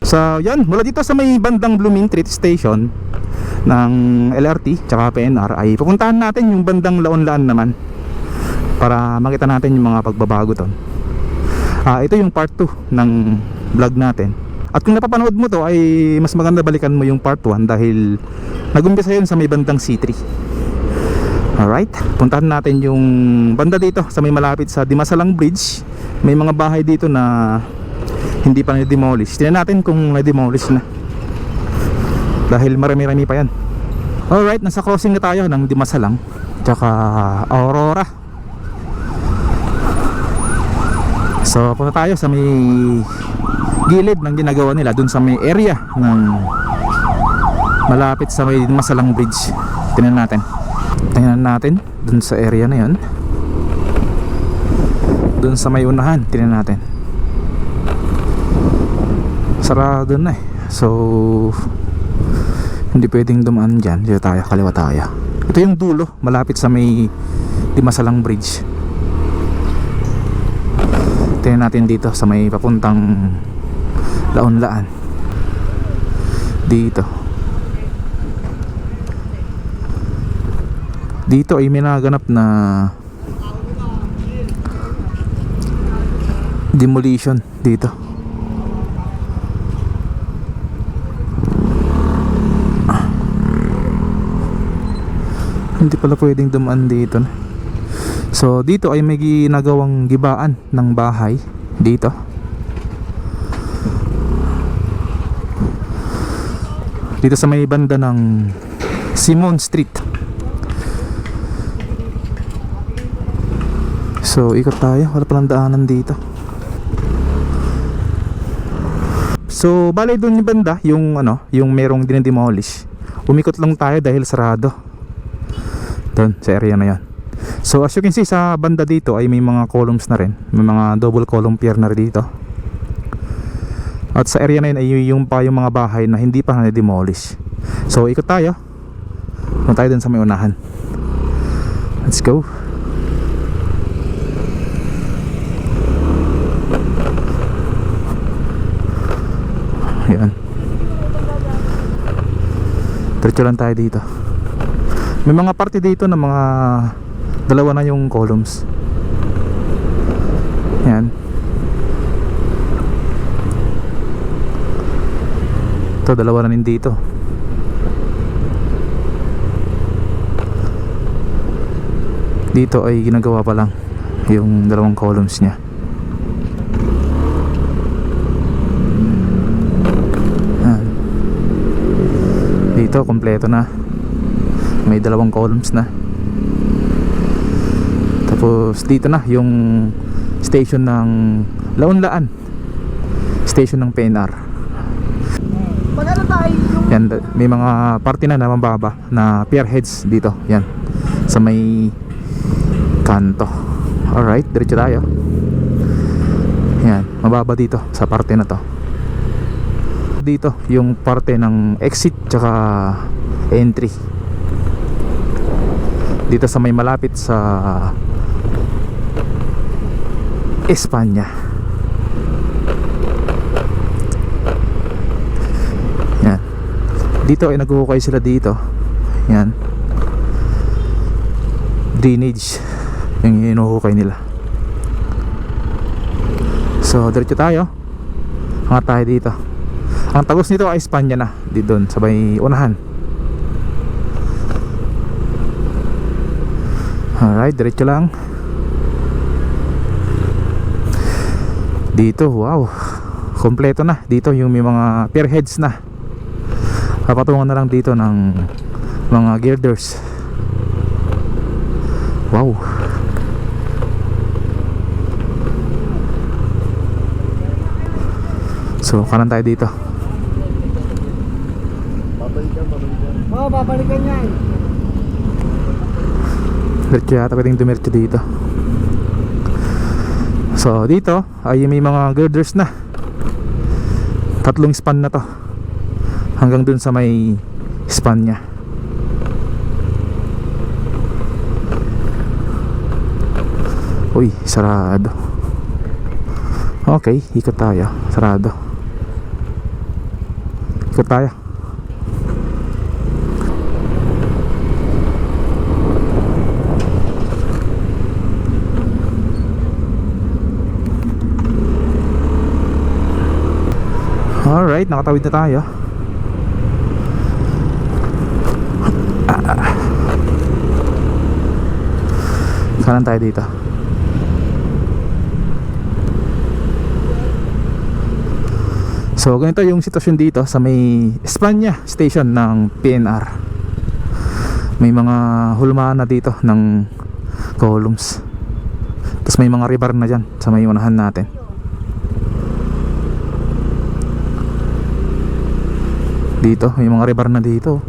So yan, mula dito sa may bandang Blooming Treat Station ng LRT tsaka PNR ay pupuntahan natin yung bandang Laon-Laan naman para makita natin yung mga pagbabago ton. Ito yung part 2 ng vlog natin. At kung napapanood mo to ay mas maganda balikan mo yung part 1 dahil nag-umpisa yun sa may bandang C3. Alright, puntahan natin yung banda dito sa may malapit sa Dimasalang Bridge. May mga bahay dito na hindi pa na-demolish. Tingnan natin kung na-demolish na dahil marami-rami pa yan. Alright, nasa crossing na tayo ng Dimasalang tsaka Aurora. So punta tayo sa may gilid ng ginagawa nila dun sa may area ng malapit sa may Dimasalang Bridge. Tingnan natin dun sa area na yun, dun sa may unahan. Tingnan natin, sarado na eh. So hindi pwedeng dumaan dyan. Dito tayo, kaliwa tayo. Ito yung dulo, malapit sa may Dimasalang Bridge. Tingnan natin dito sa may papuntang Laon-Laan. Dito ay may naganap na demolition dito. Hindi pala pwedeng dumaan dito na. So dito ay may ginagawang gibaan ng bahay dito. Dito sa may banda ng Simon Street. So ikot tayo, wala palang daanan dito. So bale doon yung banda, yung yung merong dinidemolish. Umikot lang tayo dahil sarado doon sa area na yan. So as you can see, sa banda dito ay may mga columns na rin. May mga double column pier na rin dito. At sa area na yun ay yung mga bahay na hindi pa na-demolish. So ikot tayo, punta tayo dun sa may unahan. Let's go. Ayan, diretso lang tayo dito. May mga parte dito na mga dalawa na yung columns. Ayan, ito dalawa na rin dito. Dito ay ginagawa pa lang yung dalawang columns niya. Dito kompleto na, may dalawang columns na. Tapos dito na yung station ng Laon-Laan, station ng PNR. Yan, may mga parte na mababa na pierheads dito. Yan, sa may kanto. Alright, diretso tayo. Yan, mababa dito sa parte na to. Dito yung parte ng exit tsaka entry dito sa may malapit sa España. Yan, dito ay naghuhukay sila dito. Yan, drainage yung hinuhukay nila. So diretso tayo, hangat tayo dito. Ang tagos nito ay España na, di doon sa may unahan. Alright, diretso lang. Dito, wow, kompleto na. Dito yung may mga pierheads na. Papatungan na lang dito ng mga girders. Wow. So kanan tayo dito. Babalikan yan. Diretso yata pwedeng dumiretso dito. So dito ay may mga girders na. 3 span na to hanggang dun sa may span nya. Uy, sarado. Okay, ikot tayo. Sarado. Ikot tayo. Alright, nakatawid na tayo. Kanan tayo dito. So ganito yung sitwasyon dito sa may España station ng PNR. May mga hulmaan na dito ng columns. Tapos may mga rebar na dyan sa may unahan natin. Dito, may mga rebar na dito.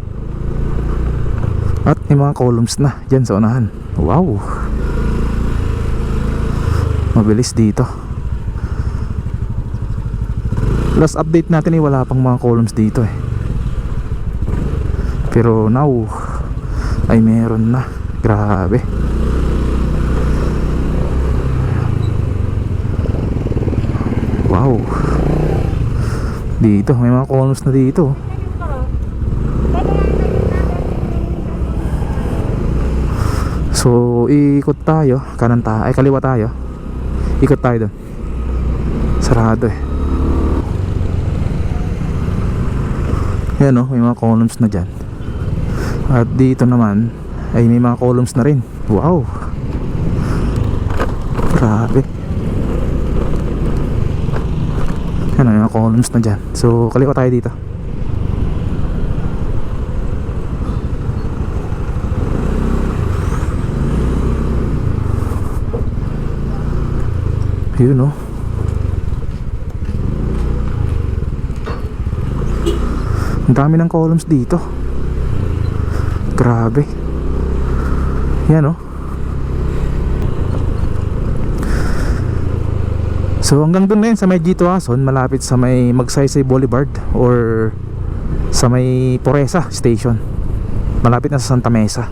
At may mga columns na dyan sa unahan. Wow, mabilis dito. Last update natin eh, wala pang mga columns dito eh. Pero now ay meron na. Grabe. Wow, dito may mga columns na dito. So ikot tayo, kanan tayo, ay kaliwa tayo. Ikot tayo doon. Sarado eh. Yan o, may mga columns na dyan. At dito naman ay may mga columns na rin. Wow, grabe. Yan o, may mga columns na dyan. So kaliwa tayo dito. Yun o. Ang dami ng columns dito. Grabe. Yan o. So hanggang dun na yun sa may G.Tuazon, malapit sa may Magsaysay Boulevard or sa may Poresa Station. Malapit na sa Santa Mesa.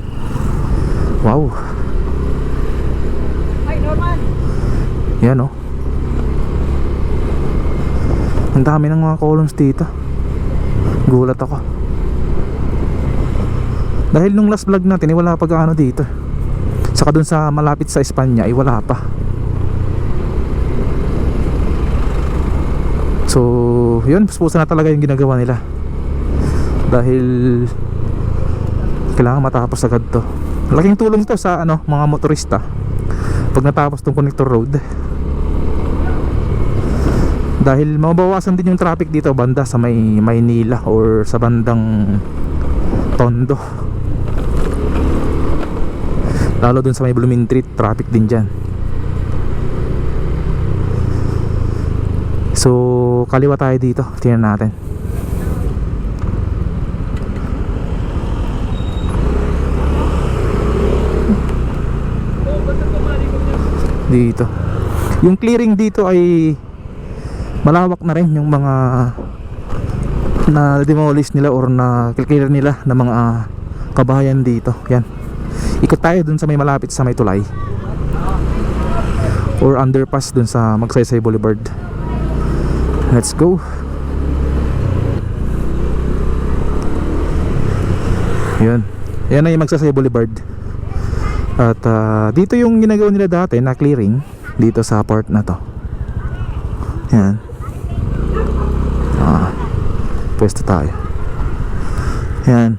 Wow. Yan o. Ang dami ng mga columns dito. Gulat ako. Dahil nung last vlog natin wala pa gaano dito. Saka dun sa malapit sa España ay wala pa. So yun, puspusa na talaga yung ginagawa nila. Dahil kailangan matapos agad to. Laking tulong to sa mga motorista pag natapos tong connector road. Dahil mabawasan din yung traffic dito banda sa may Manila or sa bandang Tondo. Lalo dun sa may Blooming Street, traffic din dyan. So kaliwa tayo dito, tingnan natin. Dito yung clearing dito ay malawak na rin, yung mga na demolish nila or na clear nila ng mga kabahayan dito. Yan, ikot tayo dun sa may malapit sa may tulay or underpass dun sa Magsaysay Boulevard. Let's go. Yan, yan na yung Magsaysay Boulevard. At dito yung ginagawa nila dati na clearing dito sa part na to. Yan. Pwesto tayo. Yan.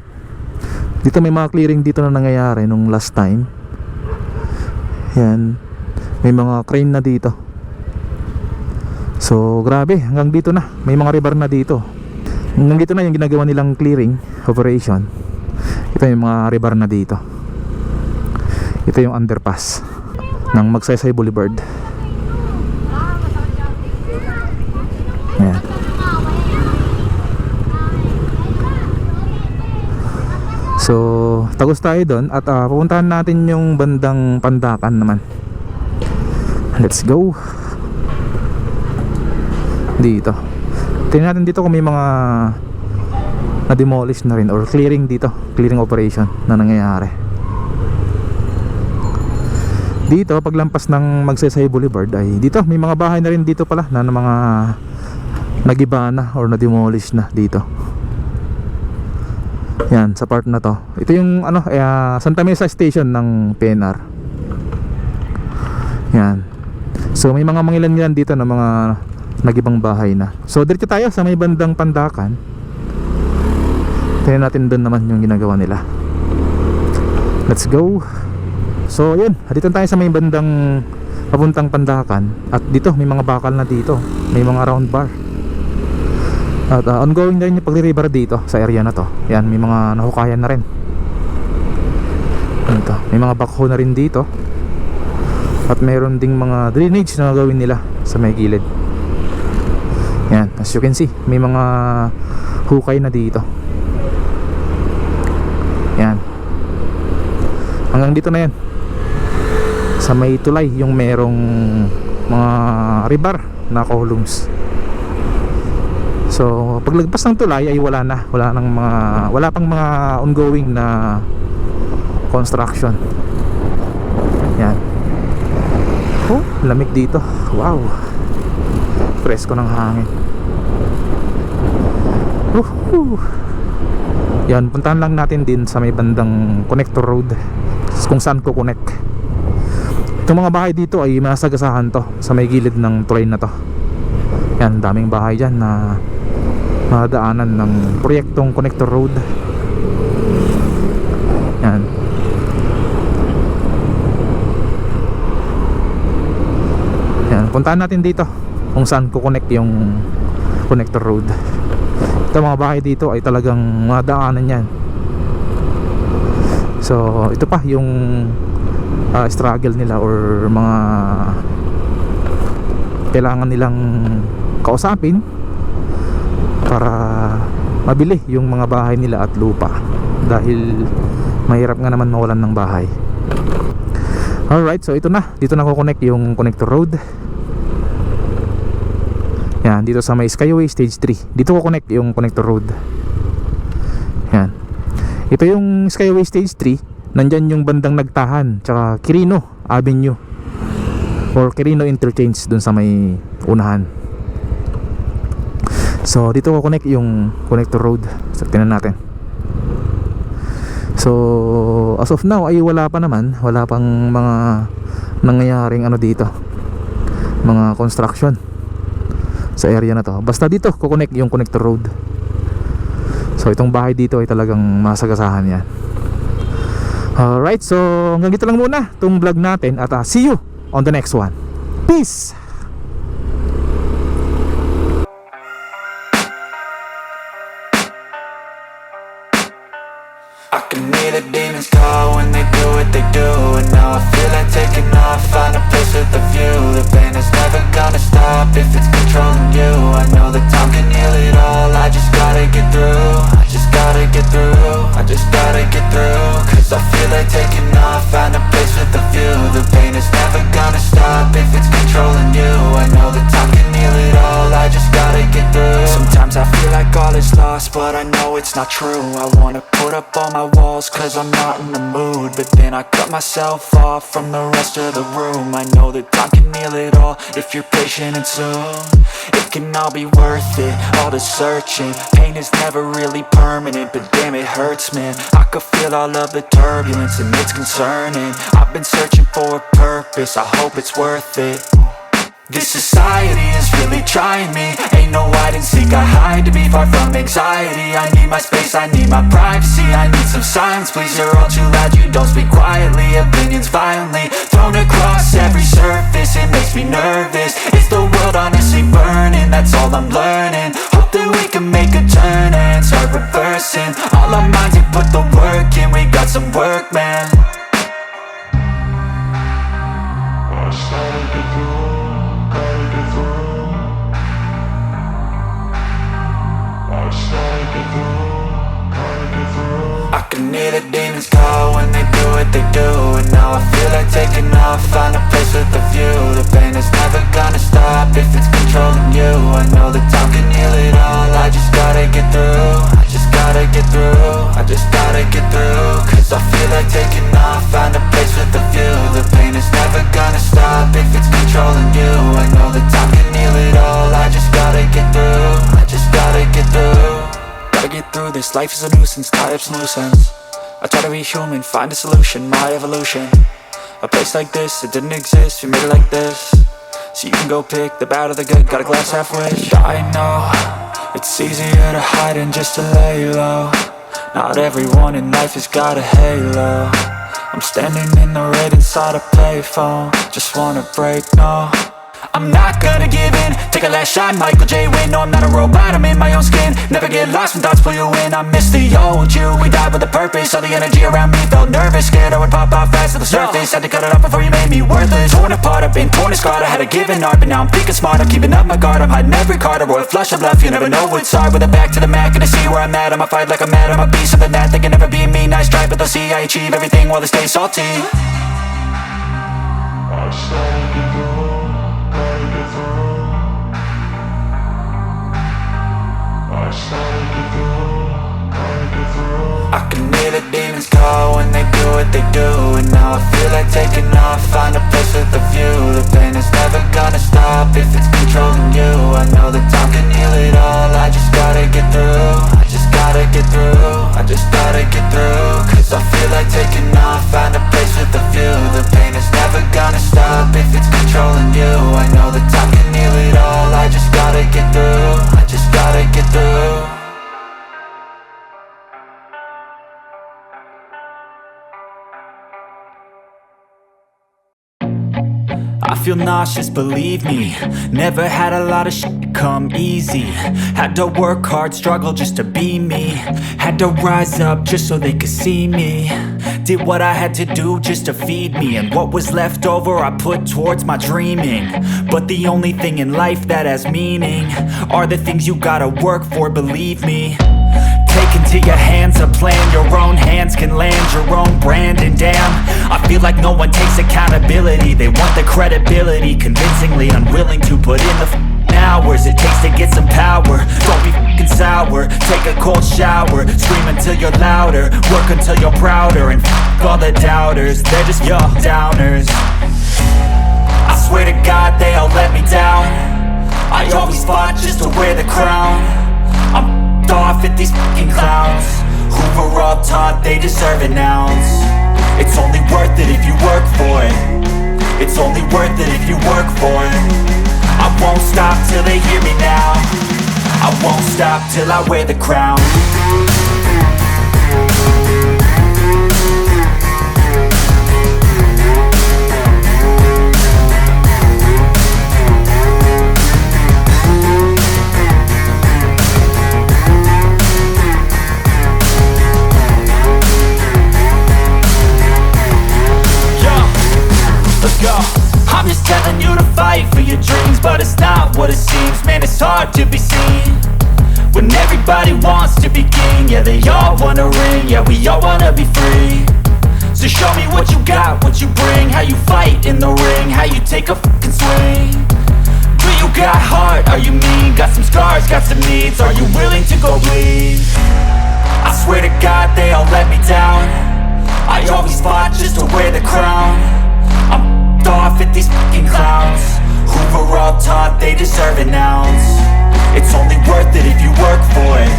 Dito may mga clearing dito na nangyayari nung last time. Yan. May mga crane na dito. So grabe, hanggang dito na. May mga rebar na dito. Hanggang dito na yung ginagawa nilang clearing operation. Ito yung mga rebar na dito. Ito yung underpass ng Magsaysay Boulevard. Yan. So tagos tayo doon at pupuntahan natin yung bandang Pandakan naman. Let's go. Dito tingnan natin dito kung may mga na-demolish na rin or clearing dito, clearing operation na nangyayari. Dito paglampas ng Magsaysay Boulevard ay dito may mga bahay na rin dito pala na mga nagiba na or na-demolish na dito. Yan, sa part na to. Ito yung ano, Santa Mesa station ng PNR. Yan. So may mga mangilan-ngilan dito na mga nagibang bahay na. So dito tayo sa may bandang Pandakan. Tingnan natin doon naman yung ginagawa nila. Let's go. So yun, dito tayo sa may bandang papuntang Pandakan. At dito may mga bakal na dito. May mga round bar. At ongoing na rin yung pagre-rebar dito sa area na to. Yan, may mga nahukayan na rin. Ito, may mga backhoe na rin dito. At mayroon ding mga drainage na gagawin nila sa may gilid. Yan, as you can see, may mga hukay na dito. Yan. Hanggang dito na yan. Sa may tulay, yung merong mga rebar na columns. So, paglagpas ng tulay ay wala na. Wala pang mga ongoing na construction. Yan. Oh, lamig dito. Wow. Presko ng hangin. Yan, puntahan lang natin din sa may bandang connector road kung saan ko connect. Itong mga bahay dito ay masagasahan to sa may gilid ng tulay na to. Yan, daming bahay dyan na madaanan ng proyektong connector road. Yan. Yan, puntahan natin dito kung saan ko connect yung connector road. Ito mga bahay dito ay talagang madaanan yan. So ito pa yung struggle nila or mga kailangan nilang kausapin para mabili yung mga bahay nila at lupa, dahil mahirap nga naman mawalan ng bahay. Alright, so ito na, dito na ko connect yung connector road. Yan, dito sa may Skyway Stage 3. Dito ko connect yung connector road. Yan. Ito yung Skyway Stage 3. Nandyan yung bandang Nagtahan tsaka Quirino Avenue or Quirino Interchange dun sa may unahan. So dito ko connect yung connector road. So tingnan natin. So as of now ay wala pa naman. Wala pang mga nangyayaring ano dito, mga construction sa area na to. Basta dito ko connect yung connector road. So itong bahay dito ay talagang masagasahan yan. Alright, so hanggang dito lang muna itong vlog natin. At see you on the next one. Peace! I can hear the demons call when they do what they do. And now I feel like taking off, find a place with a view. The pain is never gonna stop if it's controlling you. I know that time can heal it all, I just gotta get through. I just gotta get through, I just gotta get through. Cause I feel like taking off, find a place with a view. The pain is never gonna stop if it's controlling you. I know that time can heal it all, I just gotta get through. Sometimes I feel like all is lost, but I know it's not true. I wanna put up all my walls cause I'm not in the mood, but then I cut myself off from the rest of the room. I know that time can heal it all if you're patient, and soon it can all be worth it, all the searching. Pain is never really permanent, but damn it hurts, man. I could feel all of the turbulence and it's concerning. I've been searching for a purpose, I hope it's worth it. This society is really trying me. Ain't no hide and seek, I hide to be far from anxiety. I need my space, I need my privacy. I need some silence, please, you're all too loud. You don't speak quietly, opinions violently thrown across every surface. It makes me nervous, is the world honestly burning? That's all I'm learning. Hope that we can make a turn and start reversing all our minds and put the work in. We got some work, man. I can hear the demons call when they do what they do. And now I feel like taking off, find a place with a view. The pain is never gonna stop if it's controlling you. I know that time can heal it all, I just gotta get through. I just gotta get through, I just gotta get through. Cause I feel like taking off, find a place with a view. The pain is never gonna stop if it's controlling you. I know that time can heal it all, I just gotta get through. I just gotta get through. Gotta get through this life. life is a nuisance, tie up some loose ends. I try to be human, find a solution, my evolution. A place like this, it didn't exist, we made it like this. So you can go pick the bad or the good, got a glass half wish. I know, it's easier to hide than just to lay low. Not everyone in life has got a halo. I'm standing in the red inside a payphone, just wanna break, no. I'm not gonna give in, take a last shot, Michael J. Win. No, I'm not a robot, I'm in my own skin. Never get lost when thoughts pull you in. I miss the old you, we died with a purpose. All the energy around me felt nervous, scared I would pop out fast to the surface. Had to cut it off before you made me worthless. Torn apart, I've been torn and scarred. I had a given art, but now I'm thinking smart. I'm keeping up my guard, I'm hiding every card. A royal flush of love, you never know what's hard. With a back to the mat, gonna see where I'm at. I'ma fight like I'm mad, I'ma be something that they can never be me. Nice try, but they'll see I achieve everything while they stay salty. I just gotta get through. I can hear the demons call when they do what they do. And now I feel like taking off, find a place with a view. The pain is never gonna stop if it's controlling you. I know that time can heal it all, I just gotta get through. I just gotta get through, I just gotta get through. Cause I feel like taking off, find a place with a view. The pain is never gonna stop if it's controlling you. I know that time can heal it all, I just gotta get through. I just gotta get through. I feel nauseous, believe me. Never had a lot of shit come easy. Had to work hard, struggle just to be me. Had to rise up just so they could see me. Did what I had to do just to feed me. And what was left over I put towards my dreaming. But the only thing in life that has meaning are the things you gotta work for, believe me. Take into your hands a plan, your own hands can land your own brand. And damn, I feel like no one takes accountability. They want the credibility, convincingly unwilling to put in the hours it takes to get some power. Don't be f***ing sour, take a cold shower. Scream until you're louder, work until you're prouder. And f*** all the doubters, they're just your downers. I swear to God they all let me down. I always fought just to wear the crown. I'm off at these fucking clowns who were all taught they deserve an ounce. It's only worth it if you work for it. It's only worth it if you work for it. I won't stop till they hear me now. I won't stop till I wear the crown. I'm just telling you to fight for your dreams, but it's not what it seems. Man, it's hard to be seen when everybody wants to be king. Yeah, they all wanna ring, yeah, we all wanna be free. So show me what you got, what you bring. How you fight in the ring, how you take a fucking swing. Do you got heart, are you mean? Got some scars, got some needs, are you willing to go bleed? I swear to God they all let me down. I always fought just to wear the crown. I'm off at these fucking clowns who were all taught they deserve an ounce. It's only worth it if you work for it.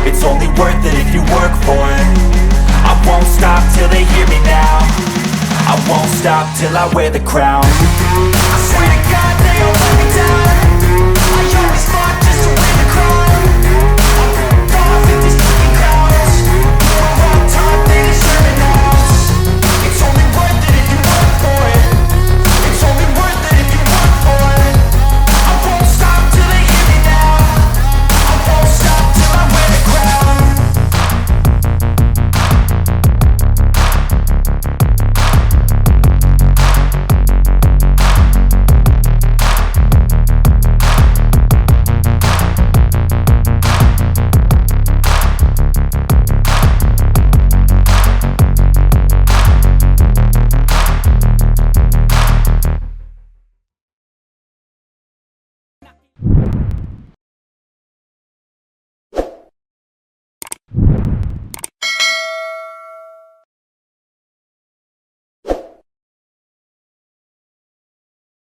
It's only worth it if you work for it. I won't stop till they hear me now. I won't stop till I wear the crown. I swear to God they all let me down.